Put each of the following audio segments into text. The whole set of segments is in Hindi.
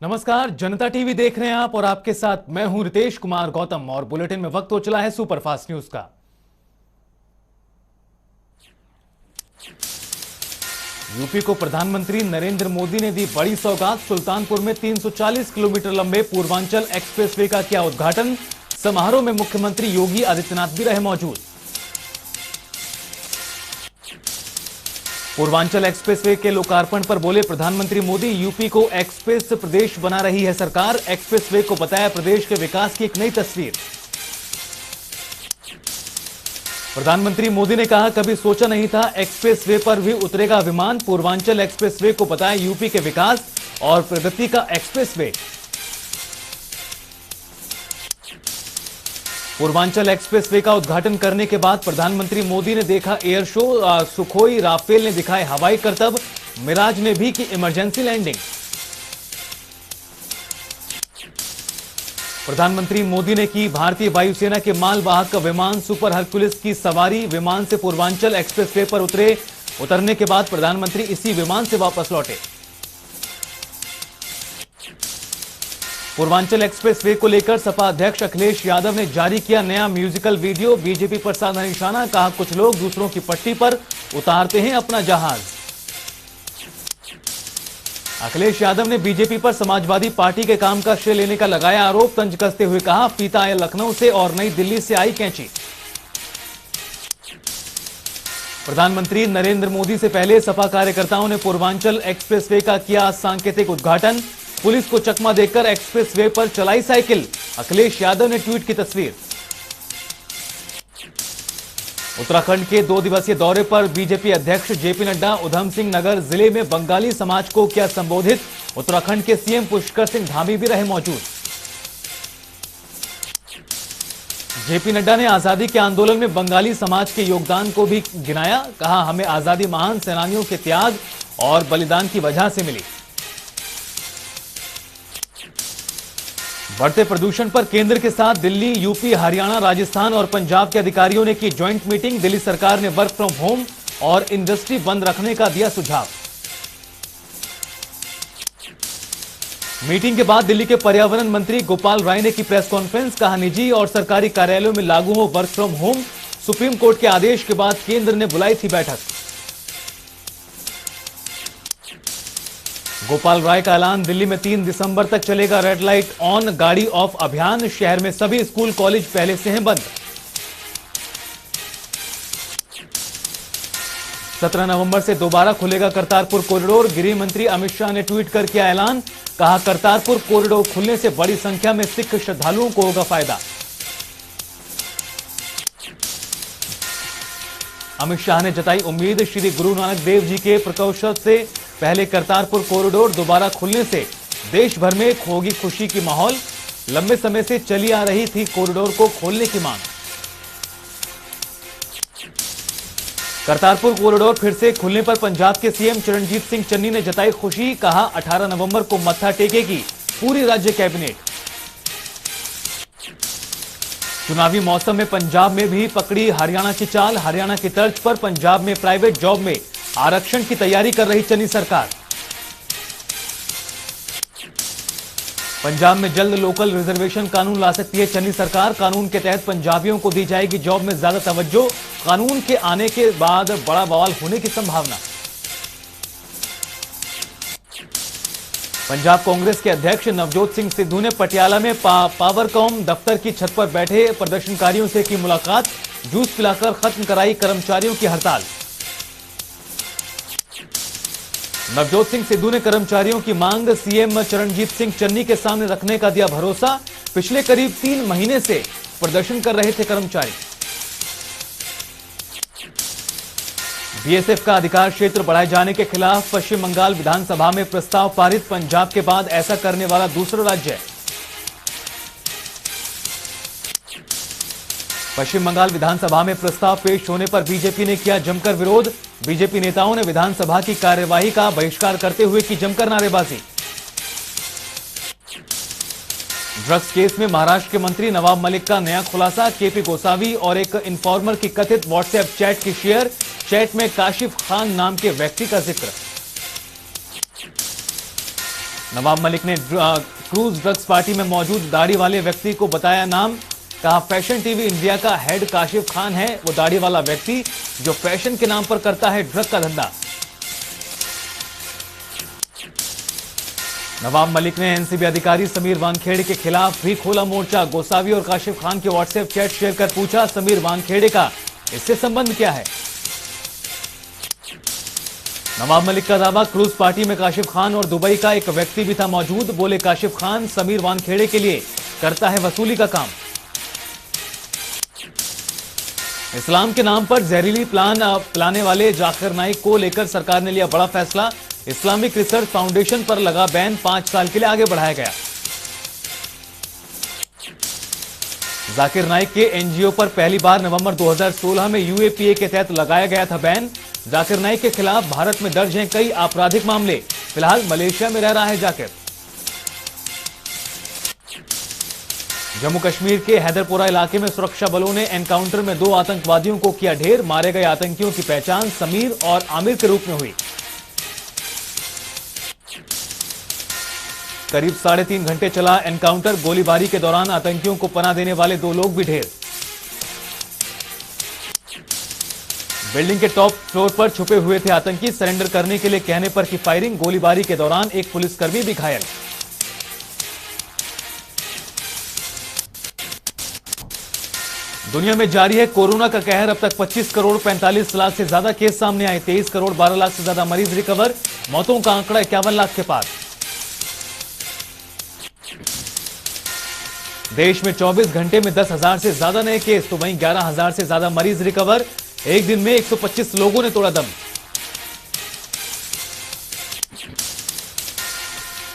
नमस्कार, जनता टीवी देख रहे हैं आप और आपके साथ मैं हूं रितेश कुमार गौतम और बुलेटिन में वक्त हो चला है सुपरफास्ट न्यूज का। यूपी को प्रधानमंत्री नरेंद्र मोदी ने दी बड़ी सौगात। सुल्तानपुर में 340 किलोमीटर लंबे पूर्वांचल एक्सप्रेसवे का किया उद्घाटन। समारोह में मुख्यमंत्री योगी आदित्यनाथ भी रहे मौजूद। पूर्वांचल एक्सप्रेसवे के लोकार्पण पर बोले प्रधानमंत्री मोदी, यूपी को एक्सप्रेस प्रदेश बना रही है सरकार। एक्सप्रेसवे को बताया प्रदेश के विकास की एक नई तस्वीर। प्रधानमंत्री मोदी ने कहा, कभी सोचा नहीं था एक्सप्रेसवे पर भी उतरेगा विमान। पूर्वांचल एक्सप्रेसवे को बताया यूपी के विकास और प्रगति का एक्सप्रेसवे। पूर्वांचल एक्सप्रेसवे का उद्घाटन करने के बाद प्रधानमंत्री मोदी ने देखा एयर शो। सुखोई राफेल ने दिखाए हवाई करतब। मिराज ने भी की इमरजेंसी लैंडिंग। प्रधानमंत्री मोदी ने की भारतीय वायुसेना के मालवाहक विमान सुपर हरकुलिस की सवारी। विमान से पूर्वांचल एक्सप्रेसवे पर उतरे। उतरने के बाद प्रधानमंत्री इसी विमान से वापस लौटे। पूर्वांचल एक्सप्रेसवे को लेकर सपा अध्यक्ष अखिलेश यादव ने जारी किया नया म्यूजिकल वीडियो। बीजेपी पर साधा निशाना, कहा कुछ लोग दूसरों की पट्टी पर उतारते हैं अपना जहाज। अखिलेश यादव ने बीजेपी पर समाजवादी पार्टी के काम का श्रेय लेने का लगाया आरोप। तंज कसते हुए कहा, फीता आया लखनऊ से और नई दिल्ली से आई कैंची। प्रधानमंत्री नरेंद्र मोदी से पहले सपा कार्यकर्ताओं ने पूर्वांचल एक्सप्रेसवे का किया सांकेतिक उद्घाटन। पुलिस को चकमा देकर एक्सप्रेसवे पर चलाई साइकिल। अखिलेश यादव ने ट्वीट की तस्वीर। उत्तराखंड के 2 दिवसीय दौरे पर बीजेपी अध्यक्ष जेपी नड्डा उधम सिंह नगर जिले में बंगाली समाज को किया संबोधित। उत्तराखंड के सीएम पुष्कर सिंह धामी भी रहे मौजूद। जेपी नड्डा ने आजादी के आंदोलन में बंगाली समाज के योगदान को भी गिनाया। कहा, हमें आजादी महान सेनानियों के त्याग और बलिदान की वजह से मिली। बढ़ते प्रदूषण पर केंद्र के साथ दिल्ली, यूपी, हरियाणा, राजस्थान और पंजाब के अधिकारियों ने की ज्वाइंट मीटिंग। दिल्ली सरकार ने वर्क फ्रॉम होम और इंडस्ट्री बंद रखने का दिया सुझाव। मीटिंग के बाद दिल्ली के पर्यावरण मंत्री गोपाल राय ने की प्रेस कॉन्फ्रेंस। कहा, निजी और सरकारी कार्यालयों में लागू हो work from home. Supreme court के आदेश के बाद केंद्र ने बुलाई थी बैठक। गोपाल राय का ऐलान, दिल्ली में 3 दिसंबर तक चलेगा रेड लाइट ऑन गाड़ी ऑफ अभियान। शहर में सभी स्कूल कॉलेज पहले से हैं बंद। 17 नवंबर से दोबारा खुलेगा करतारपुर कॉरिडोर। गृह मंत्री अमित शाह ने ट्वीट कर किया ऐलान। कहा, करतारपुर कॉरिडोर खुलने से बड़ी संख्या में सिख श्रद्धालुओं को होगा फायदा। अमित शाह ने जताई उम्मीद, श्री गुरु नानक देव जी के प्रकाशोत्सव से पहले करतारपुर कॉरिडोर दोबारा खुलने से देश भर में होगी खुशी की माहौल। लंबे समय से चली आ रही थी कॉरिडोर को खोलने की मांग। करतारपुर कॉरिडोर फिर से खुलने पर पंजाब के सीएम चरणजीत सिंह चन्नी ने जताई खुशी। कहा, 18 नवंबर को मत्था टेकेगी पूरी राज्य कैबिनेट। चुनावी मौसम में पंजाब में भी पकड़ी हरियाणा की चाल। हरियाणा की तर्ज पर पंजाब में प्राइवेट जॉब में आरक्षण की तैयारी कर रही चन्नी सरकार। पंजाब में जल्द लोकल रिजर्वेशन कानून ला सकती है चन्नी सरकार। कानून के तहत पंजाबियों को दी जाएगी जॉब में ज्यादा तवज्जो। कानून के आने के बाद बड़ा बवाल होने की संभावना। पंजाब कांग्रेस के अध्यक्ष नवजोत सिंह सिद्धू ने पटियाला में पावरकॉम दफ्तर की छत पर बैठे प्रदर्शनकारियों से की मुलाकात। जूस पिलाकर खत्म कराई कर्मचारियों की हड़ताल। नवजोत सिंह सिद्धू ने कर्मचारियों की मांग सीएम चरणजीत सिंह चन्नी के सामने रखने का दिया भरोसा। पिछले करीब 3 महीने से प्रदर्शन कर रहे थे कर्मचारी। बीएसएफ का अधिकार क्षेत्र बढ़ाए जाने के खिलाफ पश्चिम बंगाल विधानसभा में प्रस्ताव पारित। पंजाब के बाद ऐसा करने वाला दूसरा राज्य है। पश्चिम बंगाल विधानसभा में प्रस्ताव पेश होने पर बीजेपी ने किया जमकर विरोध। बीजेपी नेताओं ने विधानसभा की कार्यवाही का बहिष्कार करते हुए की जमकर नारेबाजी। ड्रग्स केस में महाराष्ट्र के मंत्री नवाब मलिक का नया खुलासा। केपी गोसावी और एक इन्फॉर्मर की कथित व्हाट्सएप चैट की शेयर। चैट में काशिफ खान नाम के व्यक्ति का जिक्र। नवाब मलिक ने क्रूज ड्रग्स पार्टी में मौजूद दाढ़ी वाले व्यक्ति को बताया नाम। कहा फैशन टीवी इंडिया का हेड काशिफ खान है वो दाढ़ी वाला व्यक्ति जो फैशन के नाम पर करता है ड्रग का धंधा। नवाब मलिक ने एनसीबी अधिकारी समीर वानखेड़े के खिलाफ भी खोला मोर्चा। गोसावी और काशिफ खान के व्हाट्सएप चैट शेयर कर पूछा समीर वानखेड़े का इससे संबंध क्या है। नवाब मलिक का दावा क्रूज पार्टी में काशिफ खान और दुबई का एक व्यक्ति भी था मौजूद। बोले काशिफ खान समीर वानखेड़े के लिए करता है वसूली का काम। इस्लाम के नाम पर जहरीली प्लाने वाले जाकिर नाइक को लेकर सरकार ने लिया बड़ा फैसला। इस्लामिक रिसर्च फाउंडेशन पर लगा बैन 5 साल के लिए आगे बढ़ाया गया। जाकिर नाइक के एनजीओ पर पहली बार नवंबर 2016 में यूएपीए के तहत लगाया गया था बैन। जाकिर नाइक के खिलाफ भारत में दर्ज हैं कई आपराधिक मामले। फिलहाल मलेशिया में रह रहा है जाकिर। जम्मू कश्मीर के हैदरपुरा इलाके में सुरक्षा बलों ने एनकाउंटर में 2 आतंकवादियों को किया ढेर। मारे गए आतंकियों की पहचान समीर और आमिर के रूप में हुई। करीब 3.5 घंटे चला एनकाउंटर। गोलीबारी के दौरान आतंकियों को पनाह देने वाले 2 लोग भी ढेर। बिल्डिंग के टॉप फ्लोर पर छुपे हुए थे आतंकी। सरेंडर करने के लिए कहने पर की फायरिंग। गोलीबारी के दौरान एक पुलिसकर्मी भी घायल। दुनिया में जारी है कोरोना का कहर। अब तक 25 करोड़ 45 लाख से ज्यादा केस सामने आए। 23 करोड़ 12 लाख से ज्यादा मरीज रिकवर। मौतों का आंकड़ा 51 लाख के पार। देश में 24 घंटे में 10,000 से ज्यादा नए केस तो वहीं 11,000 से ज्यादा मरीज रिकवर। एक दिन में 125 लोगों ने तोड़ा दम।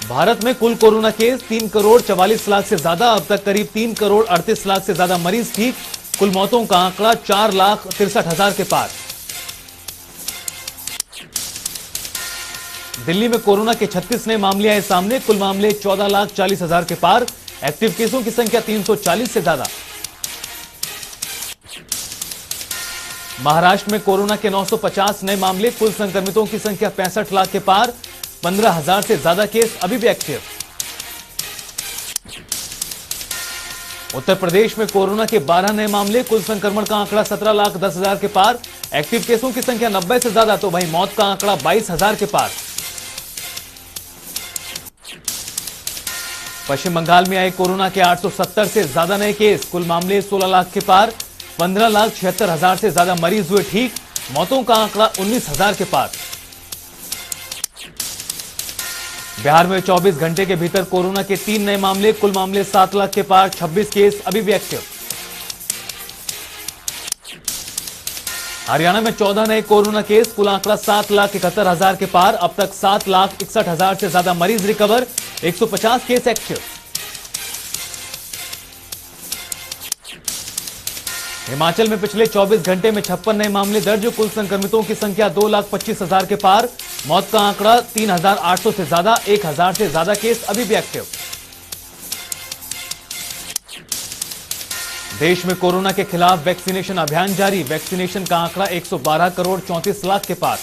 भारत में कुल कोरोना केस 3 करोड़ 44 लाख से ज्यादा। अब तक करीब 3 करोड़ 38 लाख से ज्यादा मरीज ठीक। कुल मौतों का आंकड़ा 4,63,000 के पार। दिल्ली में कोरोना के 36 नए मामले आए सामने। कुल मामले 14,40,000 के पार। एक्टिव केसों की संख्या 340 से ज्यादा। महाराष्ट्र में कोरोना के 950 नए मामले। कुल संक्रमितों की संख्या 65 लाख के पार। 15,000 से ज्यादा केस अभी भी एक्टिव। उत्तर प्रदेश में कोरोना के 12 नए मामले। कुल संक्रमण का आंकड़ा 17,10,000 के पार। एक्टिव केसों की संख्या 90 से ज्यादा तो वहीं मौत का आंकड़ा 22,000 के पार। पश्चिम बंगाल में आए कोरोना के 870 से ज्यादा नए केस। कुल मामले 16 लाख के पार। 15,76,000 से ज्यादा मरीज हुए ठीक। मौतों का आंकड़ा 19,000 के पार। बिहार में 24 घंटे के भीतर कोरोना के 3 नए मामले। कुल मामले 7 लाख के पार। 26 केस अभी भी एक्टिव। हरियाणा में 14 नए कोरोना केस। कुल आंकड़ा 7,71,000 के पार। अब तक 7,61,000 से ज्यादा मरीज रिकवर। 150 case active. हिमाचल में पिछले 24 घंटे में 56 नए मामले दर्ज। कुल संक्रमितों की संख्या 2,25,000 के पार। मौत का आंकड़ा 3,800 से ज्यादा। 1,000 से ज्यादा केस अभी भी एक्टिव। देश में कोरोना के खिलाफ वैक्सीनेशन अभियान जारी। वैक्सीनेशन का आंकड़ा 112 करोड़ 34 लाख के पार।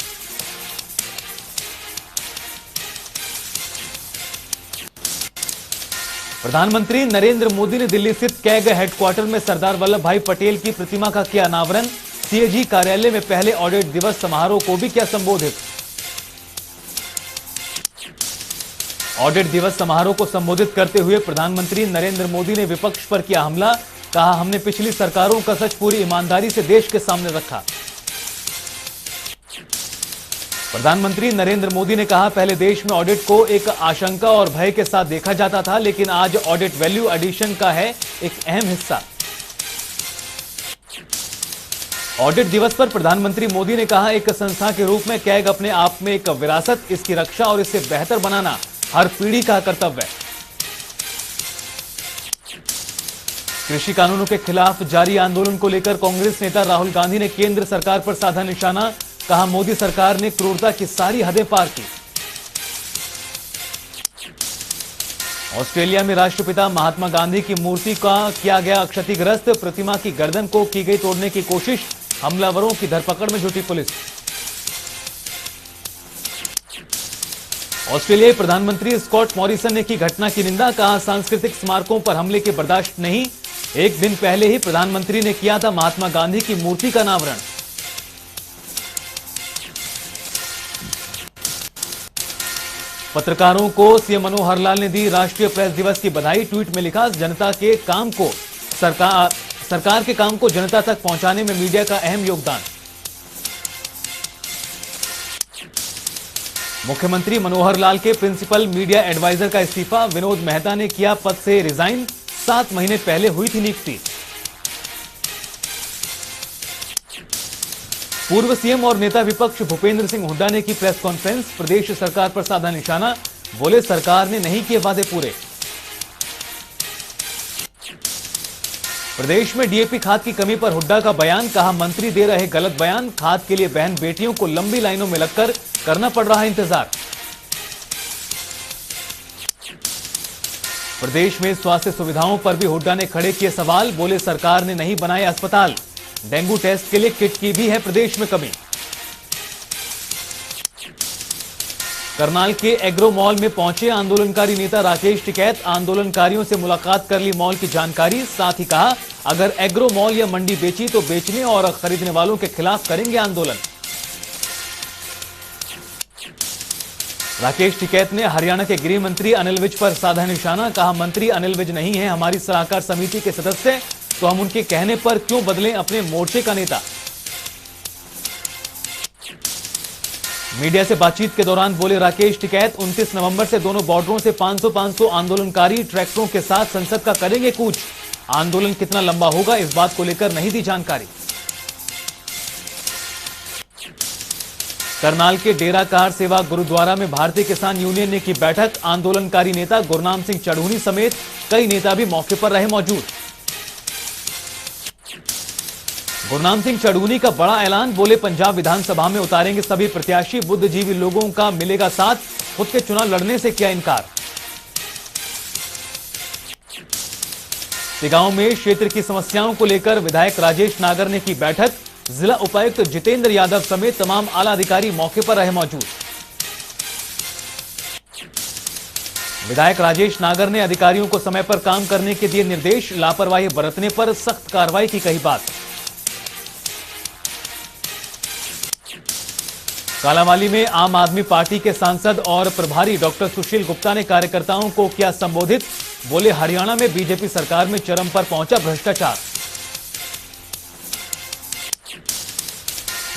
प्रधानमंत्री नरेंद्र मोदी ने दिल्ली स्थित कैग हेडक्वार्टर में सरदार वल्लभ भाई पटेल की प्रतिमा का किया अनावरण। सीएजी कार्यालय में पहले ऑडिट दिवस समारोह को भी किया संबोधित। ऑडिट दिवस समारोह को संबोधित करते हुए प्रधानमंत्री नरेंद्र मोदी ने विपक्ष पर किया हमला। कहा हमने पिछली सरकारों का सच पूरी ईमानदारी से देश के सामने रखा। प्रधानमंत्री नरेंद्र मोदी ने कहा पहले देश में ऑडिट को एक आशंका और भय के साथ देखा जाता था लेकिन आज ऑडिट वैल्यू एडिशन का है एक अहम हिस्सा। ऑडिट दिवस पर प्रधानमंत्री मोदी ने कहा एक संस्था के रूप में कैग अपने आप में एक विरासत, इसकी रक्षा और इसे बेहतर बनाना हर पीढ़ी का कर्तव्य है। कृषि कानूनों के खिलाफ जारी आंदोलन को लेकर कांग्रेस नेता राहुल गांधी ने केंद्र सरकार पर साधा निशाना। कहा मोदी सरकार ने क्रूरता की सारी हदें पार की। ऑस्ट्रेलिया में राष्ट्रपिता महात्मा गांधी की मूर्ति का किया गया क्षतिग्रस्त। प्रतिमा की गर्दन को की गई तोड़ने की कोशिश। हमलावरों की धरपकड़ में जुटी पुलिस। ऑस्ट्रेलियाई प्रधानमंत्री स्कॉट मॉरिसन ने की घटना की निंदा, कहा सांस्कृतिक स्मारकों पर हमले के बर्दाश्त नहीं। एक दिन पहले ही प्रधानमंत्री ने किया था महात्मा गांधी की मूर्ति का अनावरण। पत्रकारों को सीएम मनोहर लाल ने दी राष्ट्रीय प्रेस दिवस की बधाई। ट्वीट में लिखा, जनता के काम को सरकार के काम को जनता तक पहुंचाने में मीडिया का अहम योगदान। मुख्यमंत्री मनोहर लाल के प्रिंसिपल मीडिया एडवाइजर का इस्तीफा, विनोद मेहता ने किया पद से रिजाइन। 7 महीने पहले हुई थी नियुक्ति। पूर्व सीएम और नेता विपक्ष भूपेंद्र सिंह हुड्डा ने की प्रेस कॉन्फ्रेंस, प्रदेश सरकार पर साधा निशाना, बोले सरकार ने नहीं किए वादे पूरे। प्रदेश में डीएपी खाद की कमी पर हुड्डा का बयान, कहा मंत्री दे रहे गलत बयान, खाद के लिए बहन बेटियों को लंबी लाइनों में लगकर करना पड़ रहा है इंतजार। प्रदेश में स्वास्थ्य सुविधाओं पर भी हुड्डा ने खड़े किए सवाल, बोले सरकार ने नहीं बनाए अस्पताल, डेंगू टेस्ट के लिए किट की भी है प्रदेश में कमी। करनाल के एग्रो मॉल में पहुंचे आंदोलनकारी नेता राकेश टिकैत, आंदोलनकारियों से मुलाकात कर ली मॉल की जानकारी, साथ ही कहा अगर एग्रो मॉल या मंडी बेची तो बेचने और खरीदने वालों के खिलाफ करेंगे आंदोलन। राकेश टिकैत ने हरियाणा के गृह मंत्री अनिल विज पर साधा निशाना, कहा मंत्री अनिल विज नहीं है हमारी सलाहकार समिति के सदस्य, तो हम उनके कहने पर क्यों बदलें अपने मोर्चे का नेता। मीडिया से बातचीत के दौरान बोले राकेश टिकैत, 29 नवंबर से दोनों बॉर्डरों से 500 आंदोलनकारी ट्रैक्टरों के साथ संसद का करेंगे कूच। आंदोलन कितना लंबा होगा इस बात को लेकर नहीं दी जानकारी। करनाल के डेरा कार सेवा गुरुद्वारा में भारतीय किसान यूनियन ने की बैठक, आंदोलनकारी नेता गुरनाम सिंह चढ़ूनी समेत कई नेता भी मौके पर रहे मौजूद। गुरनाम सिंह चढ़ूनी का बड़ा ऐलान, बोले पंजाब विधानसभा में उतारेंगे सभी प्रत्याशी, बुद्धिजीवी लोगों का मिलेगा साथ, खुद के चुनाव लड़ने से किया इनकार। तिगांव में क्षेत्र की समस्याओं को लेकर विधायक राजेश नागर ने की बैठक, जिला उपायुक्त जितेंद्र यादव समेत तमाम आला अधिकारी मौके पर रहे मौजूद। विधायक राजेश नागर ने अधिकारियों को समय पर काम करने के दिए निर्देश, लापरवाही बरतने पर सख्त कार्रवाई की कही बात। कालांवाली में आम आदमी पार्टी के सांसद और प्रभारी डॉक्टर सुशील गुप्ता ने कार्यकर्ताओं को किया संबोधित, बोले हरियाणा में बीजेपी सरकार में चरम पर पहुंचा भ्रष्टाचार।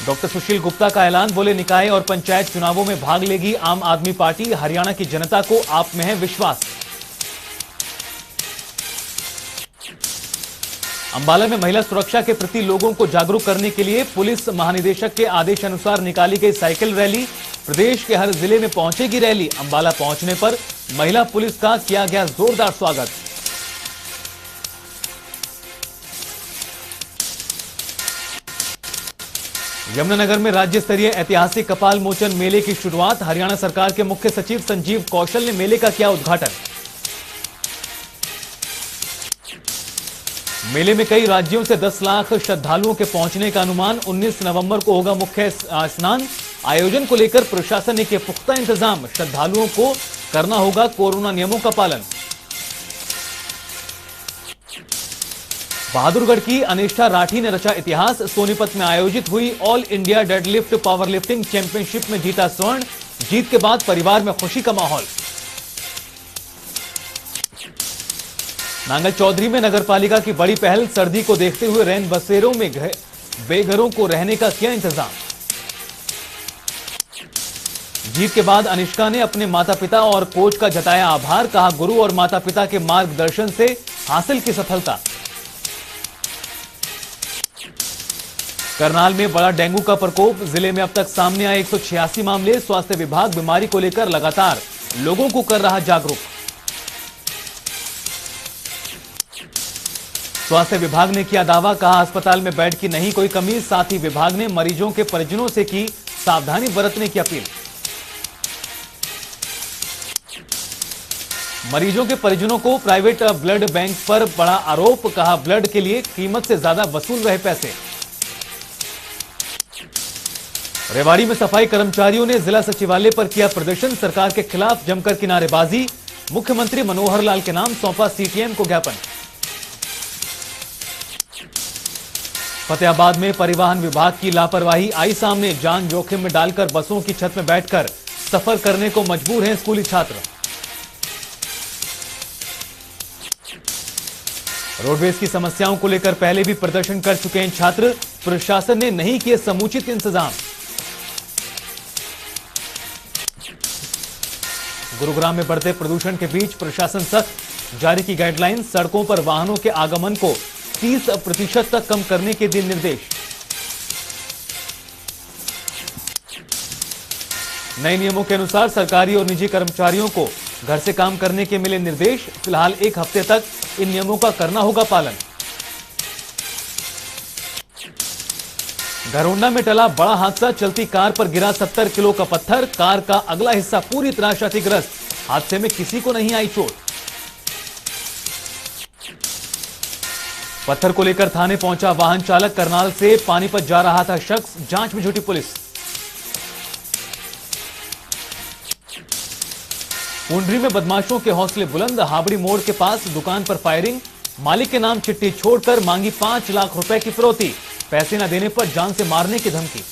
डॉक्टर सुशील गुप्ता का ऐलान, बोले निकाय और पंचायत चुनावों में भाग लेगी आम आदमी पार्टी, हरियाणा की जनता को आप में है विश्वास। अंबाला में महिला सुरक्षा के प्रति लोगों को जागरूक करने के लिए पुलिस महानिदेशक के आदेश अनुसार निकाली गई साइकिल रैली, प्रदेश के हर जिले में पहुंचेगी रैली। अंबाला पहुंचने पर महिला पुलिस का किया गया जोरदार स्वागत। यमुनानगर में राज्य स्तरीय ऐतिहासिक कपाल मोचन मेले की शुरुआत, हरियाणा सरकार के मुख्य सचिव संजीव कौशल ने मेले का किया उद्घाटन। मेले में कई राज्यों से 10 लाख श्रद्धालुओं के पहुंचने का अनुमान, 19 नवंबर को होगा मुख्य स्नान। आयोजन को लेकर प्रशासन ने किए पुख्ता इंतजाम, श्रद्धालुओं को करना होगा कोरोना नियमों का पालन। बहादुरगढ़ की अनिष्ठा राठी ने रचा इतिहास, सोनीपत में आयोजित हुई all India deadlift power lifting championship में जीता स्वर्ण, जीत के बाद परिवार में खुशी का माहौल। नांगल चौधरी में नगरपालिका की बड़ी पहल, सर्दी को देखते हुए रैन बसेरों में बेघरों को रहने का किया इंतजाम। जीत के बाद अनिष्का ने अपने माता पिता और कोच का जताया आभार, कहा गुरु और माता पिता के मार्गदर्शन से हासिल की सफलता। करनाल में बड़ा डेंगू का प्रकोप, जिले में अब तक सामने आए 186 मामले, स्वास्थ्य विभाग बीमारी को लेकर लगातार लोगों को कर रहा जागरूक। स्वास्थ्य विभाग ने किया दावा, कहा अस्पताल में बेड की नहीं कोई कमी, साथ ही विभाग ने मरीजों के परिजनों से की सावधानी बरतने की अपील। मरीजों के परिजनों को प्राइवेट ब्लड बैंक पर बड़ा आरोप, कहा ब्लड के लिए कीमत से ज्यादा वसूल रहे पैसे। रेवाड़ी में सफाई कर्मचारियों ने जिला सचिवालय पर किया प्रदर्शन, सरकार के खिलाफ जमकर की नारेबाजी। मुख्यमंत्री मनोहर लाल के नाम सौंपा सीटीएम को ज्ञापन। फतेहाबाद में परिवहन विभाग की लापरवाही आई सामने, जान जोखिम में डालकर बसों की छत में बैठकर सफर करने को मजबूर हैं स्कूली छात्र। रोडवेज की समस्याओं को लेकर पहले भी प्रदर्शन कर चुके हैं छात्र, प्रशासन ने नहीं किए समुचित इंतजाम। गुरुग्राम में बढ़ते प्रदूषण के बीच प्रशासन सख्त, जारी की गाइडलाइन, सड़कों पर वाहनों के आगमन को 30% तक कम करने के दिए निर्देश। नए नियमों के अनुसार सरकारी और निजी कर्मचारियों को घर से काम करने के मिले निर्देश, फिलहाल 1 हफ्ते तक इन नियमों का करना होगा पालन। घरौंडा में टला बड़ा हादसा, चलती कार पर गिरा 70 किलो का पत्थर, कार का अगला हिस्सा पूरी तरह क्षतिग्रस्त, हादसे में किसी को नहीं आई चोट। पत्थर को लेकर थाने पहुंचा वाहन चालक, करनाल से पानीपत जा रहा था शख्स, जांच में जुटी पुलिस। पुंडरी में बदमाशों के हौसले बुलंद, हाबड़ी मोड़ के पास दुकान पर फायरिंग, मालिक के नाम चिट्ठी छोड़कर मांगी 5 लाख रुपए की फिरौती, पैसे न देने पर जान से मारने की धमकी।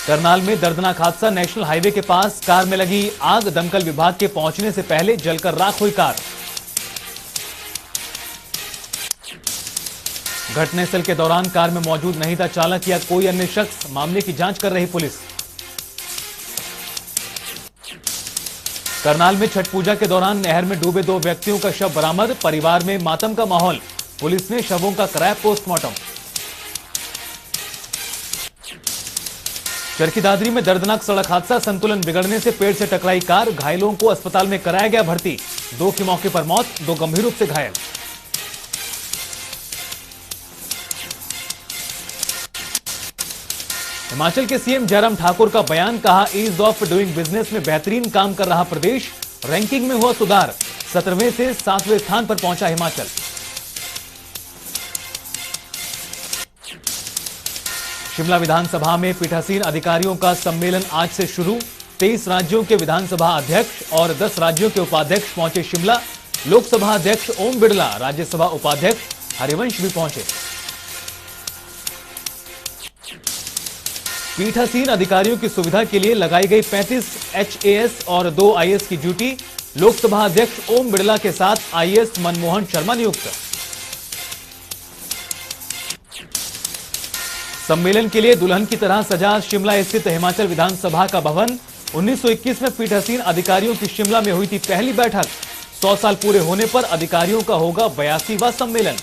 करनाल में दर्दनाक हादसा, नेशनल हाईवे के पास कार में लगी आग, दमकल विभाग के पहुंचने से पहले जलकर राख हुई कार। घटनास्थल के दौरान कार में मौजूद नहीं था चालक या कोई अन्य शख्स, मामले की जांच कर रही पुलिस। करनाल में छठ पूजा के दौरान नहर में डूबे 2 व्यक्तियों का शव बरामद, परिवार में मातम का माहौल, पुलिस ने शवों का कराया पोस्टमार्टम। चरखी दादरी में दर्दनाक सड़क हादसा, संतुलन बिगड़ने से पेड़ से टकराई कार, घायलों को अस्पताल में कराया गया भर्ती, 2 की मौके पर मौत, 2 गंभीर रूप से घायल। हिमाचल के सीएम जयराम ठाकुर का बयान, कहा ईज ऑफ डूइंग बिजनेस में बेहतरीन काम कर रहा प्रदेश, रैंकिंग में हुआ सुधार, 17वें से 7वें स्थान पर पहुंचा हिमाचल। शिमला विधानसभा में पीठासीन अधिकारियों का सम्मेलन आज से शुरू, 23 राज्यों के विधानसभा अध्यक्ष और 10 राज्यों के उपाध्यक्ष पहुंचे शिमला, लोकसभा अध्यक्ष ओम बिरला, राज्यसभा उपाध्यक्ष हरिवंश भी पहुंचे। पीठासीन अधिकारियों की सुविधा के लिए लगाई गई 35 HAS और 2 IAS की ड्यूटी, लोकसभा अध्यक्ष ओम बिरला के साथ IAS मनमोहन शर्मा नियुक्त। सम्मेलन के लिए दुल्हन की तरह सजा शिमला स्थित हिमाचल विधानसभा का भवन, 1921 में पीठासीन अधिकारियों की शिमला में हुई थी पहली बैठक, 100 साल पूरे होने पर अधिकारियों का होगा 82वां सम्मेलन।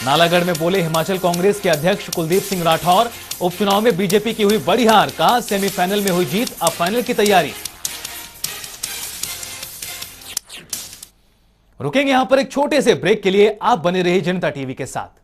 नालागढ़ में बोले हिमाचल कांग्रेस के अध्यक्ष कुलदीप सिंह राठौर, उपचुनाव में बीजेपी की हुई बड़ी हार, कहा सेमीफाइनल में हुई जीत, अब फाइनल की तैयारी। रुकेंगे यहां पर एक छोटे से ब्रेक के लिए, आप बने रहिए जनता टीवी के साथ।